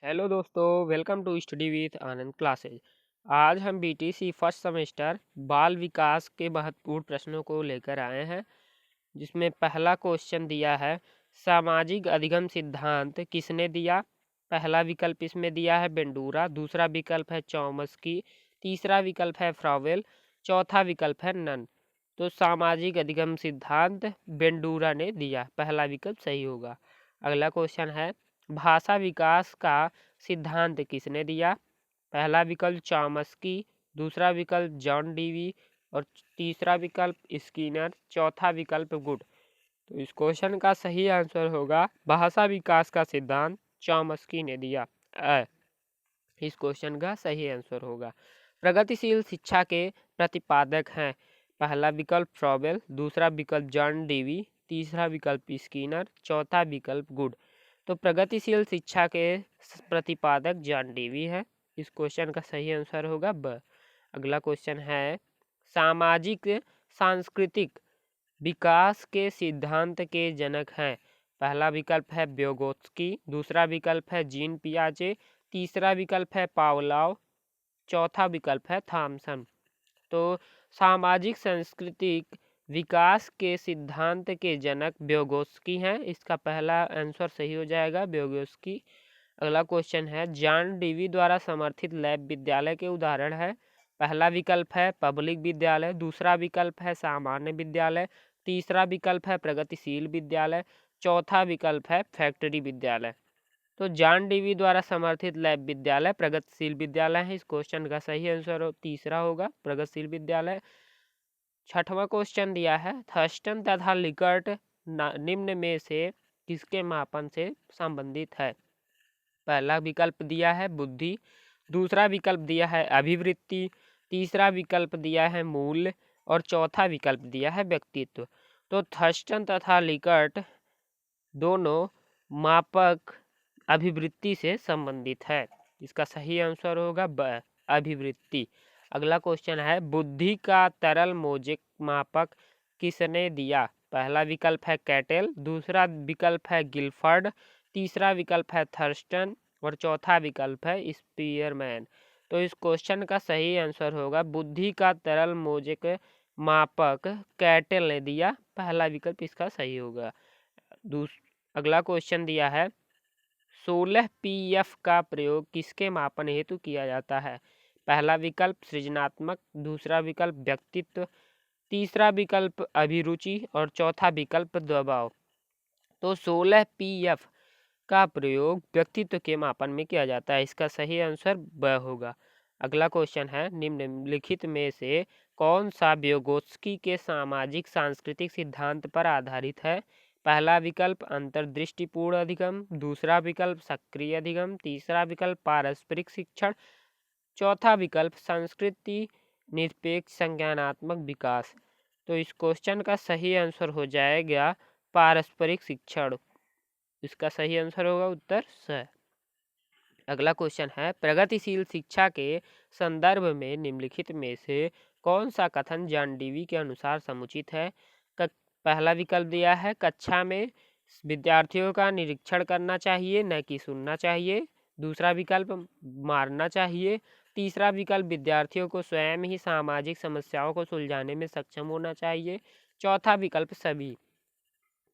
Hello दोस्तों, welcome to study with Anand classes. आज हम बीटीसी फर्स्ट सेमेस्टर बाल विकास के महत्वपूर्ण प्रश्नों को लेकर आए हैं, जिसमें पहला क्वेश्चन दिया है सामाजिक अधिगम सिद्धांत किसने दिया। पहला विकल्प इसमें दिया है बेंडूरा, दूसरा विकल्प है चॉम्स्की, तीसरा विकल्प है फ्रावेल, चौथा विकल्प है नन। तो सामाजिक अधिगम सिद्धांत बेंडूरा ने दिया, पहला विकल्प सही होगा। अगला क्वेश्चन है भाषा विकास का सिद्धांत किसने दिया। पहला विकल्प चॉम्स्की, दूसरा विकल्प जॉन डीवी और तीसरा विकल्प स्किनर, चौथा विकल्प गुड। तो इस क्वेश्चन का सही आंसर होगा भाषा विकास का सिद्धांत चॉम्स्की ने दिया। इस क्वेश्चन का सही आंसर होगा। प्रगतिशील शिक्षा के प्रतिपादक हैं। पहला विकल्प फ्रॉबेल, दूसरा विकल्प जॉन डीवी, तीसरा विकल्प स्किनर, चौथा विकल्प गुड। तो प्रगतिशील शिक्षा के प्रतिपादक जॉन डीवी है। इस क्वेश्चन का सही आंसर होगा ब। अगला क्वेश्चन है सामाजिक सांस्कृतिक विकास के सिद्धांत के जनक हैं। पहला विकल्प है व्योगोत्स्की, दूसरा विकल्प है जीन पियाजे, तीसरा विकल्प है पावलोव, चौथा विकल्प है थॉमसन। तो सामाजिक सांस्कृतिक विकास के सिद्धांत के जनक व्योगोत्स्की हैं। इसका पहला आंसर सही हो जाएगा व्योगोत्स्की। अगला क्वेश्चन है जॉन डीवी द्वारा समर्थित लैब विद्यालय के उदाहरण है। पहला विकल्प है पब्लिक विद्यालय, दूसरा विकल्प है सामान्य विद्यालय, तीसरा विकल्प है प्रगतिशील विद्यालय, चौथा विकल्प है फैक्ट्री विद्यालय। तो जॉन डीवी द्वारा समर्थित लैब विद्यालय प्रगतिशील विद्यालय है। इस क्वेश्चन का सही आंसर तीसरा होगा प्रगतिशील विद्यालय। छठवां क्वेश्चन दिया है थर्स्टन तथा लिकर्ट निम्न में से किसके मापन से संबंधित है। पहला विकल्प दिया है बुद्धि, दूसरा विकल्प दिया है अभिवृत्ति, तीसरा विकल्प दिया है मूल्य और चौथा विकल्प दिया है व्यक्तित्व। तो थर्स्टन तथा लिकर्ट दोनों मापक अभिवृत्ति से संबंधित है। इसका सही आंसर होगा ब, अभिवृत्ति। अगला क्वेश्चन है बुद्धि का तरल मोज़ेक मापक किसने दिया। पहला विकल्प है कैटेल, दूसरा विकल्प है गिलफर्ड, तीसरा विकल्प है थर्स्टन और चौथा विकल्प है स्पीयरमैन। तो इस क्वेश्चन का सही आंसर होगा बुद्धि का तरल मोज़ेक मापक कैटेल ने दिया, पहला विकल्प इसका सही होगा। अगला क्वेश्चन दिया है 16 पीएफ का प्रयोग किसके मापन हेतु किया जाता है। पहला विकल्प सृजनात्मक, दूसरा विकल्प व्यक्तित्व, तीसरा विकल्प अभिरुचि और चौथा विकल्प दबाव। तो 16 पीएफ का प्रयोग व्यक्तित्व के मापन में किया जाता है। इसका सही आंसर ब होगा। अगला क्वेश्चन है निम्नलिखित में से कौन सा व्योगोत्स्की के सामाजिक सांस्कृतिक सिद्धांत पर आधारित है। पहला विकल्प अंतर्दृष्टिपूर्ण अधिगम, दूसरा विकल्प सक्रिय अधिगम, तीसरा विकल्प पारस्परिक शिक्षण, चौथा विकल्प संस्कृति निरपेक्ष संज्ञानात्मक विकास। तो इस क्वेश्चन का सही आंसर हो जाएगा पारस्परिक शिक्षण। इसका सही आंसर होगा उत्तर स। अगला क्वेश्चन है प्रगतिशील शिक्षा के संदर्भ में निम्नलिखित में से कौन सा कथन जॉन डीवी के अनुसार समुचित है। पहला विकल्प दिया है कक्षा में विद्यार्थियों का निरीक्षण करना चाहिए न कि सुनना चाहिए, दूसरा विकल्प मारना चाहिए, तीसरा विकल्प विद्यार्थियों को स्वयं ही सामाजिक समस्याओं को सुलझाने में सक्षम होना चाहिए, चौथा विकल्प सभी।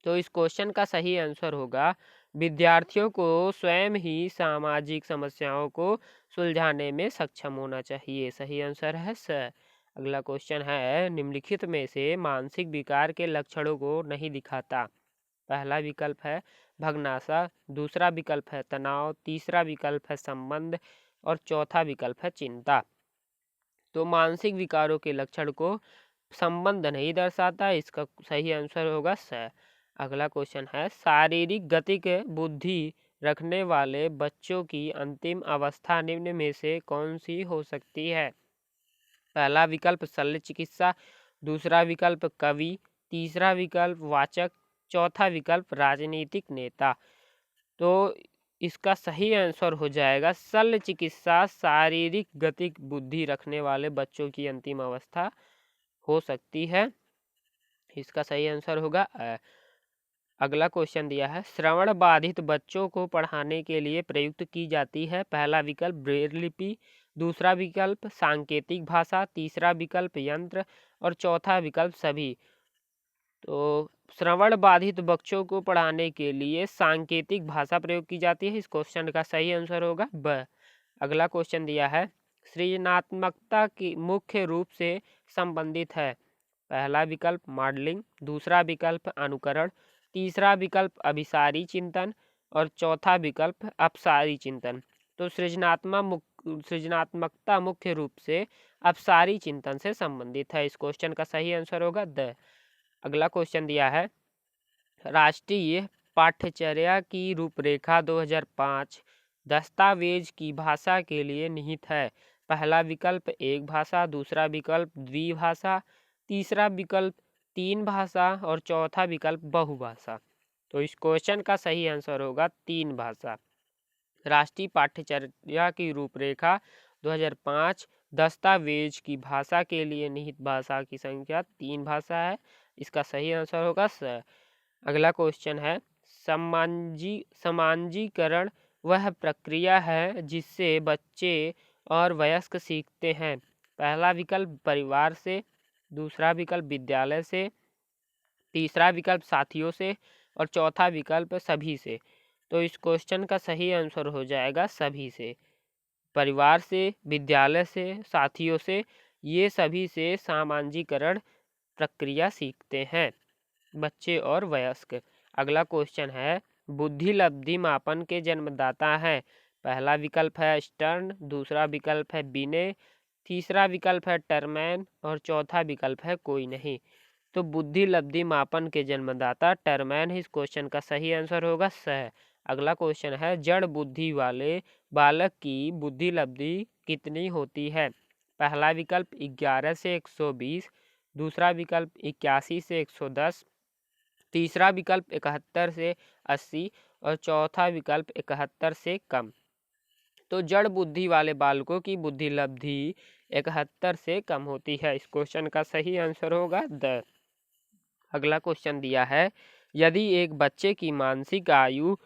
तो इस क्वेश्चन का सही आंसर होगा विद्यार्थियों को स्वयं ही सामाजिक समस्याओं को सुलझाने में सक्षम होना चाहिए, सही आंसर है स। अगला क्वेश्चन है निम्नलिखित में से मानसिक विकार के लक्षणों को नहीं दिखाता। पहला विकल्प है भग्नाशा, दूसरा विकल्प है तनाव, तीसरा विकल्प है संबंध और चौथा विकल्प है चिंता। तो मानसिक विकारों के लक्षण को संबंध नहीं दर्शाता, इसका सही आंसर होगा स। अगला क्वेश्चन है शारीरिक गतिक बुद्धि रखने वाले बच्चों की अंतिम अवस्था निम्न में से कौन सी हो सकती है। पहला विकल्प शल्य चिकित्सा, दूसरा विकल्प कवि, तीसरा विकल्प वाचक, चौथा विकल्प राजनीतिक नेता। तो इसका सही आंसर हो जाएगा शल्य चिकित्सा शारीरिक गतिक बुद्धि रखने वाले बच्चों की अंतिम अवस्था हो सकती है। इसका सही आंसर होगा अगला क्वेश्चन दिया है, श्रवण बाधित बच्चों को पढ़ाने के लिए प्रयुक्त की जाती है। पहला विकल्प ब्रेल लिपि, दूसरा विकल्प सांकेतिक भाषा, तीसरा विकल्प यंत्र और चौथा विकल्प सभी। तो श्रवण बाधित बच्चों को पढ़ाने के लिए सांकेतिक भाषा प्रयोग की जाती है। इस क्वेश्चन का सही आंसर होगा ब। अगला क्वेश्चन दिया है, सृजनात्मकता की मुख्य रूप से संबंधित है। पहला विकल्प मॉडलिंग, दूसरा विकल्प अनुकरण, तीसरा विकल्प अभिसारी चिंतन और चौथा विकल्प अपसारी चिंतन। तो सृजनात्मकता मुख्य रूप से अपसारी चिंतन से संबंधित है। इस क्वेश्चन का सही आंसर होगा द। अगला क्वेश्चन दिया है, राष्ट्रीय पाठ्यचर्या की रूपरेखा 2005 दस्तावेज की भाषा के लिए निहित है। पहला विकल्प एक भाषा, दूसरा विकल्प द्विभाषा, तीसरा विकल्प तीन भाषा और चौथा विकल्प बहुभाषा। तो इस क्वेश्चन का सही आंसर होगा तीन भाषा। राष्ट्रीय पाठ्यचर्या की रूपरेखा 2005 दस्तावेज की भाषा के लिए निहित भाषा की संख्या तीन भाषा है। इसका सही आंसर होगा स। अगला क्वेश्चन है, समाजीकरण वह प्रक्रिया है जिससे बच्चे और वयस्क सीखते हैं। पहला विकल्प परिवार से, दूसरा विकल्प विद्यालय से, तीसरा विकल्प साथियों से और चौथा विकल्प सभी से। तो इस क्वेश्चन का सही आंसर हो जाएगा सभी से। परिवार से, विद्यालय से, साथियों से, ये सभी से सामाजिकरण प्रक्रिया सीखते हैं बच्चे और वयस्क। अगला क्वेश्चन है, बुद्धि लब्धि मापन के जन्मदाता हैं। पहला विकल्प है स्टर्न, दूसरा विकल्प है बिने, तीसरा विकल्प है टरमैन और चौथा विकल्प है कोई नहीं। तो बुद्धि लब्धि मापन के जन्मदाता टरमैन। इस क्वेश्चन का सही आंसर होगा स। अगला क्वेश्चन है, जड़ बुद्धि वाले बालक की बुद्धि लब्धि कितनी होती है। पहला विकल्प 11 से 120, दूसरा विकल्प 81 से 110, तीसरा विकल्प 71 से 80 और चौथा विकल्प 71 से कम। तो जड़ बुद्धि वाले बालकों की बुद्धि लब्धि 71 से कम होती है। इस क्वेश्चन का सही आंसर होगा द। अगला क्वेश्चन दिया है, यदि एक बच्चे की मानसिक आयु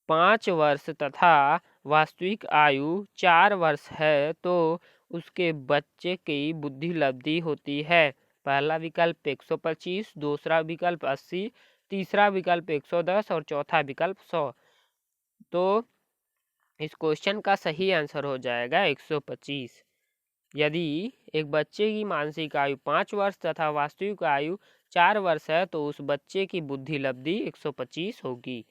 5 वर्ष तथा वास्तविक आयु 4 वर्ष है तो उसके बच्चे की बुद्धि लब्धि होती है। पहला विकल्प 125, दूसरा विकल्प 80, तीसरा विकल्प 110 और चौथा विकल्प 100। तो इस क्वेश्चन का सही आंसर हो जाएगा 125। यदि एक बच्चे की मानसिक आयु 5 वर्ष तथा वास्तविक आयु 4 वर्ष है तो उस बच्चे की बुद्धि लब्धि 125 होगी।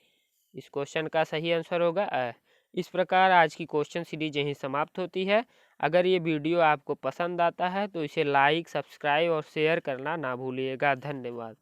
इस क्वेश्चन का सही आंसर होगा अ। इस प्रकार आज की क्वेश्चन सीरीज यहीं समाप्त होती है। अगर ये वीडियो आपको पसंद आता है तो इसे लाइक, सब्सक्राइब और शेयर करना ना भूलिएगा। धन्यवाद।